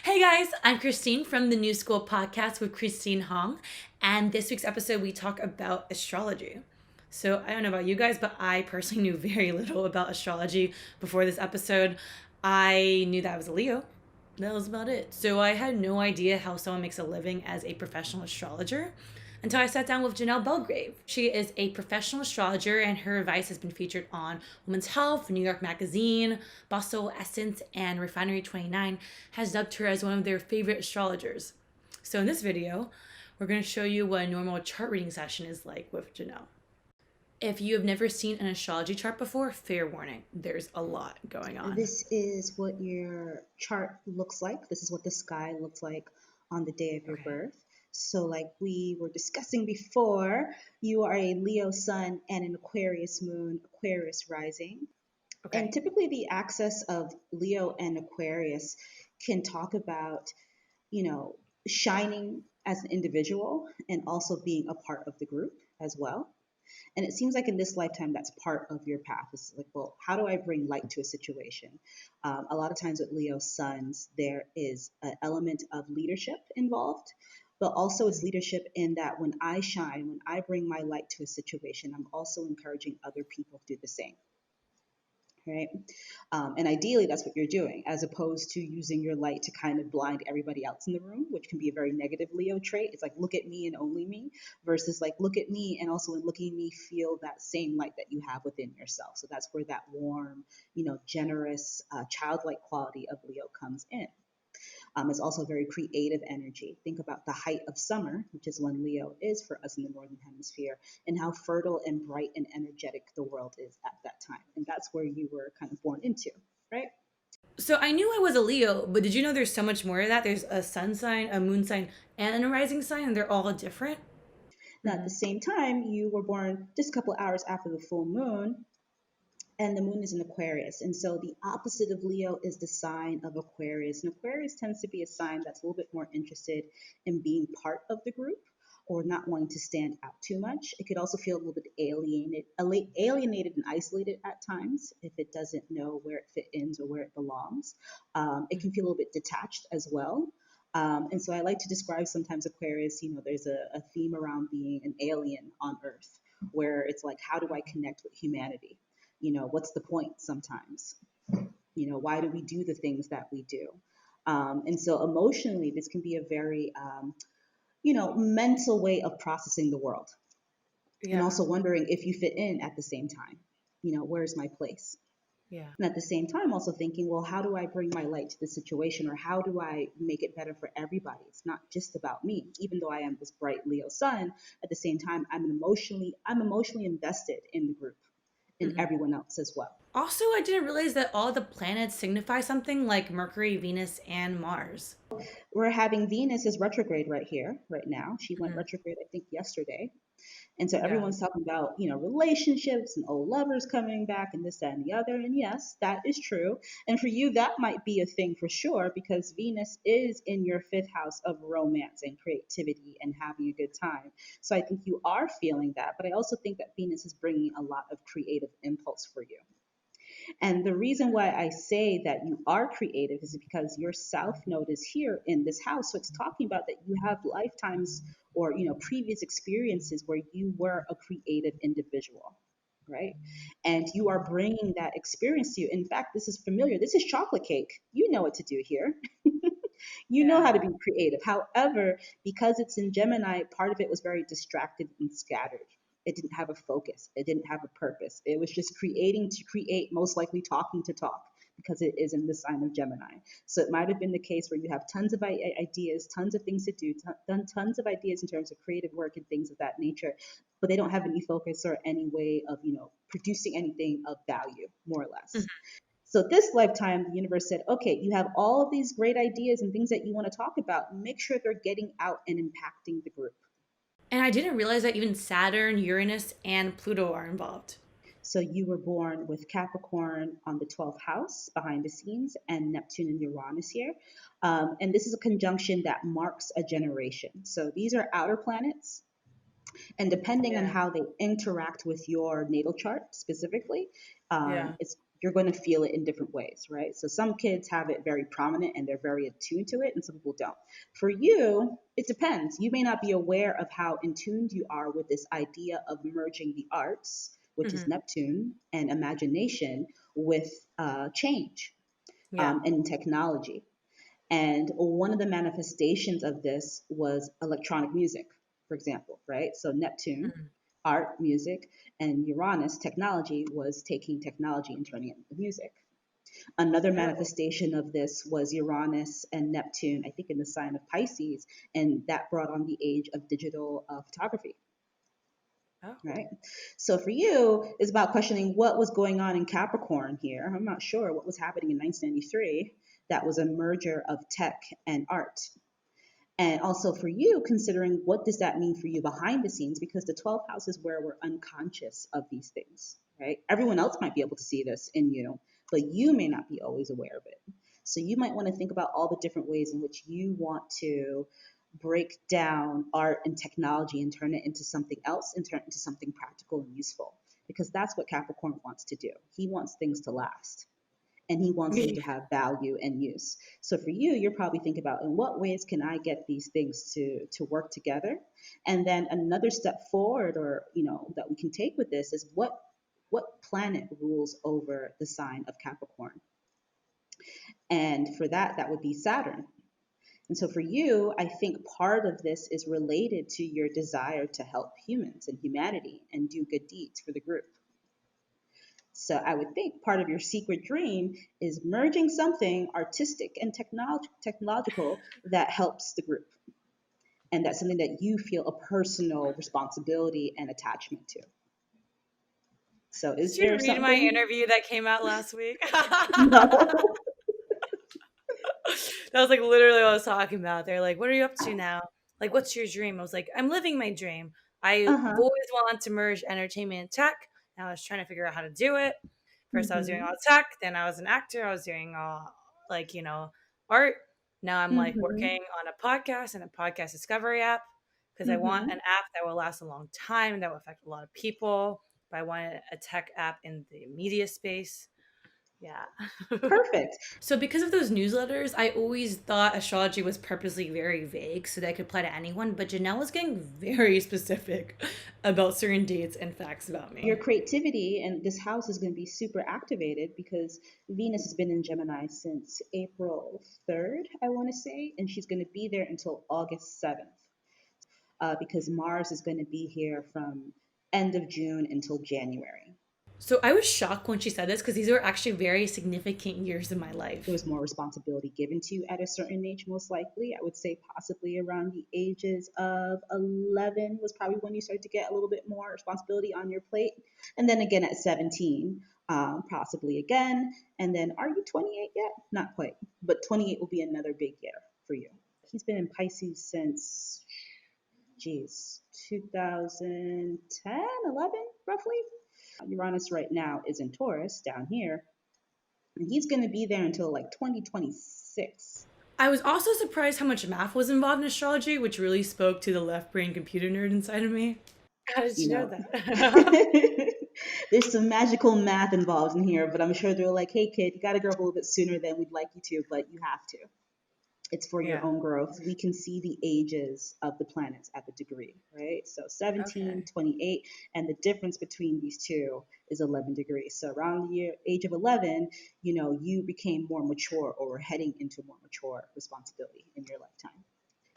Hey guys, I'm Christine from the New School Podcast with Christine Hong. And this week's episode, we talk about astrology. So I don't know about you guys, but I personally knew very little about astrology before this episode. I knew that I was a Leo. That was about it. So I had no idea how someone makes a living as a professional astrologer until I sat down with Janelle Belgrave. She is a professional astrologer, and her advice has been featured on Women's Health, New York Magazine, Bustle, Essence, and Refinery 29 has dubbed her as one of their favorite astrologers. So in this video, we're going to show you what a normal chart reading session is like with Janelle. If you have never seen an astrology chart before, fair warning, there's a lot going on. This is what your chart looks like. This is what the sky looks like on the day of your Okay. birth. So, like we were discussing before, you are a Leo sun and an Aquarius moon, Aquarius rising. And Okay. typically, the axis of Leo and Aquarius can talk about, you know, shining as an individual and also being a part of the group as well. And it seems like in this lifetime, that's part of your path. It's like, well, how do I bring light to a situation? A lot of times with Leo suns, there is an element of leadership involved, but also it's leadership in that when I shine, when I bring my light to a situation, I'm also encouraging other people to do the same. Right. And ideally, that's what you're doing, as opposed to using your light to kind of blind everybody else in the room, which can be a very negative Leo trait. It's like, look at me and only me, versus like, look at me and also in looking at me, feel that same light that you have within yourself. So that's where that warm, generous, childlike quality of Leo comes in. It's also very creative energy. Think about the height of summer, which is when Leo is for us in the Northern Hemisphere, and how fertile and bright and energetic the world is at that time. And that's where you were kind of born into, right? So I knew I was a Leo, but did you know there's so much more to that? There's a sun sign, a moon sign, and a rising sign, and they're all different. Now, at the same time, you were born just a couple of hours after the full moon, and the moon is in Aquarius. And so the opposite of Leo is the sign of Aquarius. And Aquarius tends to be a sign that's a little bit more interested in being part of the group or not wanting to stand out too much. It could also feel a little bit alienated and isolated at times if it doesn't know where it fits or where it belongs. It can feel a little bit detached as well. And so I like to describe sometimes Aquarius, there's a theme around being an alien on Earth, where it's like, how do I connect with humanity? What's the point sometimes? Why do we do the things that we do? And so emotionally, this can be a very, mental way of processing the world and Yeah. also wondering if you fit in at the same time. Where's my place? Yeah. And at the same time, also thinking, well, how do I bring my light to the situation or how do I make it better for everybody? It's not just about me. Even though I am this bright Leo sun, at the same time, I'm emotionally invested in the group and Hmm. everyone else as well. Also, I didn't realize that all the planets signify something like Mercury, Venus, and Mars. We're having Venus is retrograde right here, right now. She went Hmm. retrograde, I think, yesterday. And so Yeah. everyone's talking about, relationships and old lovers coming back and this, that, and the other. And yes, that is true. And for you, that might be a thing for sure, because Venus is in your fifth house of romance and creativity and having a good time. So I think you are feeling that. But I also think that Venus is bringing a lot of creative impulse for you. And the reason why I say that you are creative is because your south node is here in this house. So it's talking about that you have lifetimes or previous experiences where you were a creative individual, right? And you are bringing that experience to you. In fact, this is familiar. This is chocolate cake. You know what to do here. You know Yeah. how to be creative. However, because it's in Gemini, part of it was very distracted and scattered. It didn't have a focus. It didn't have a purpose. It was just creating to create, most likely talking to talk, because it is in the sign of Gemini. So it might have been the case where you have tons of ideas, tons of things to do, done tons of ideas in terms of creative work and things of that nature, but they don't have any focus or any way of, producing anything of value, more or less. So this lifetime, the universe said, okay, you have all of these great ideas and things that you want to talk about. Make sure they're getting out and impacting the group. And I didn't realize that even Saturn, Uranus, and Pluto are involved. So you were born with Capricorn on the 12th house behind the scenes and Neptune and Uranus here. And this is a conjunction that marks a generation. So these are outer planets. And depending on Yeah. how they interact with your natal chart specifically, Yeah. it's you're going to feel it in different ways, right? So some kids have it very prominent and they're very attuned to it, and some people don't. For you, it depends. You may not be aware of how in tuned you are with this idea of merging the arts, which is Hmm. Neptune, and imagination with change Yeah. and technology. And one of the manifestations of this was electronic music, for example, right? So Neptune, Hmm. art, music, and Uranus, technology, was taking technology and turning it into music. Another Really? manifestation of this was Uranus and Neptune, I think in the sign of Pisces, and that brought on the age of digital photography, Oh. right? So for you, it's about questioning what was going on in Capricorn here. I'm not sure what was happening in 1993. That was a merger of tech and art. And also for you, considering what does that mean for you behind the scenes, because the 12th house is where we're unconscious of these things, right? Everyone else might be able to see this in you, but you may not be always aware of it. So you might want to think about all the different ways in which you want to break down art and technology and turn it into something else and turn it into something practical and useful, because that's what Capricorn wants to do. He wants things to last and he wants them to have value and use. So for you, you're probably thinking about in what ways can I get these things to work together? And then another step forward, or that we can take with this is what planet rules over the sign of Capricorn? And for that, that would be Saturn. And so for you, I think part of this is related to your desire to help humans and humanity and do good deeds for the group. So I would think part of your secret dream is merging something artistic and technological that helps the group. And that's something that you feel a personal responsibility and attachment to. So is Did you there read my something? interview that came out last week? No. That was like literally what I was talking about. They're like, "What are you up to now? Like, what's your dream?" I was like, "I'm living my dream. I've Uh-huh. always wanted to merge entertainment and tech. And I was trying to figure out how to do it. First, I was doing Mm-hmm. all tech. Then, I was an actor. I was doing all like art. Now, I'm like Mm-hmm. working on a podcast and a podcast discovery app because I want an Mm-hmm. app that will last a long time that will affect a lot of people. But I wanted a tech app in the media space. Yeah. Perfect. So, because of those newsletters, I always thought astrology was purposely very vague so that it could apply to anyone. But Janelle was getting very specific about certain dates and facts about Your me. creativity and this house is going to be super activated because Venus has been in Gemini since April 3rd, I want to say, and she's going to be there until August 7th, because Mars is going to be here from end of June until January. So, I was shocked when she said this because these were actually very significant years in my There life. was more responsibility given to you at a certain age, most likely. I would say possibly around the ages of 11 was probably when you started to get a little bit more responsibility on your plate. And then again at 17, possibly again. And then, are you 28 yet? Not quite, but 28 will be another big year for you. He's been in Pisces since, geez, 2010, 11, roughly. Uranus right now is in Taurus down here, and he's going to be there until like 2026. I was also surprised how much math was involved in astrology, which really spoke to the left brain computer nerd inside of me. How did You you know know, that? there's some magical math involved in here, but I'm sure they're like, hey, kid, you got to grow up a little bit sooner than we'd like you to, but you have to. It's for your Yeah. own growth. We can see the ages of the planets at the degree, right? So 17, Okay. 28, and the difference between these two is 11 degrees. So around the age of 11, you became more mature or were heading into more mature responsibility in your lifetime.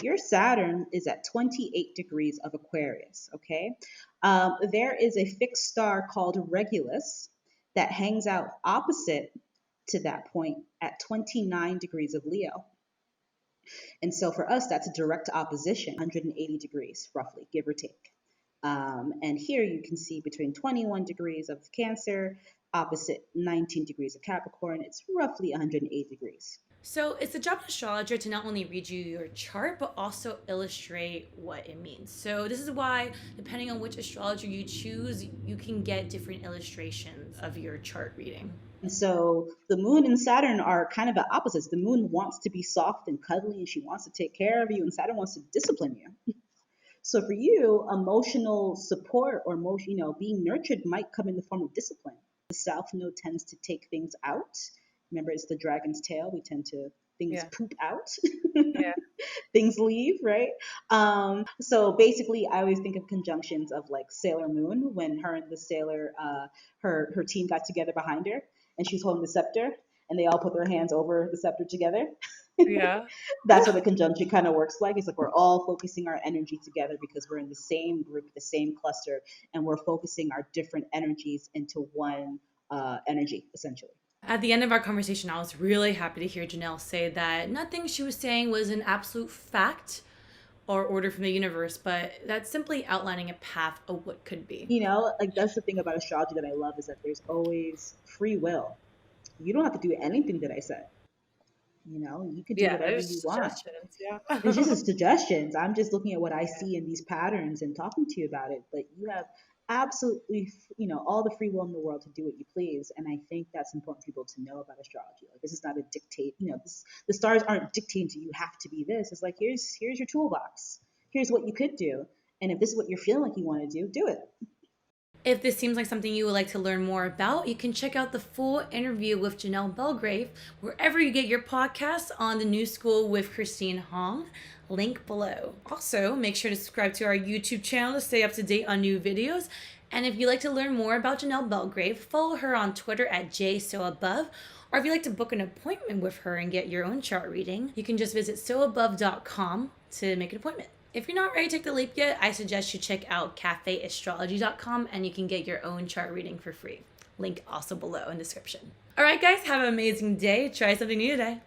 Your Saturn is at 28 degrees of Aquarius, okay? There is a fixed star called Regulus that hangs out opposite to that point at 29 degrees of Leo. And so for us, that's a direct opposition, 180 degrees, roughly, give or take. And here you can see between 21 degrees of Cancer, opposite 19 degrees of Capricorn, it's roughly 108 degrees. So it's the job of astrologer to not only read you your chart, but also illustrate what it means. So this is why, depending on which astrologer you choose, you can get different illustrations of your chart reading. And so the moon and Saturn are kind of the opposites. The moon wants to be soft and cuddly and she wants to take care of you, and Saturn wants to discipline you. So for you, emotional support or emotion, being nurtured might come in the form of discipline. The South Node tends to take things out. Remember, it's the dragon's tail. We tend to, things Yeah. poop out. Yeah. Things leave, right? So basically, I always think of conjunctions of like Sailor Moon when her and the sailor, her team got together behind her, and she's holding the scepter, and they all put their hands over the scepter together. Yeah. That's what the conjunction kind of works like. It's like we're all focusing our energy together because we're in the same group, the same cluster, and we're focusing our different energies into one energy, essentially. At the end of our conversation, I was really happy to hear Janelle say that nothing she was saying was an absolute fact or order from the universe, but that's simply outlining a path of what could be. Like that's the thing about astrology that I love is that there's always free will. You don't have to do anything that I said. You can do Yeah, whatever there's you want. suggestions. Yeah. It's just a suggestions. I'm just looking at what I see in these patterns and talking to you about it. But you have absolutely, all the free will in the world to do what you please. And I think that's important for people to know about astrology. Like this is not a dictate. The stars aren't dictating to you have to be this. It's like here's your toolbox. Here's what you could do. And if this is what you're feeling like you want to do it. If this seems like something you would like to learn more about, you can check out the full interview with Janelle Belgrave wherever you get your podcasts on the New School with Christine Hong. Link below. Also, make sure to subscribe to our YouTube channel to stay up to date on new videos. And if you'd like to learn more about Janelle Belgrave, follow her on Twitter at jsoabove. Or if you'd like to book an appointment with her and get your own chart reading, you can just visit soabove.com to make an appointment. If you're not ready to take the leap yet, I suggest you check out cafeastrology.com and you can get your own chart reading for free. Link also below in the description. All right, guys, have an amazing day. Try something new today.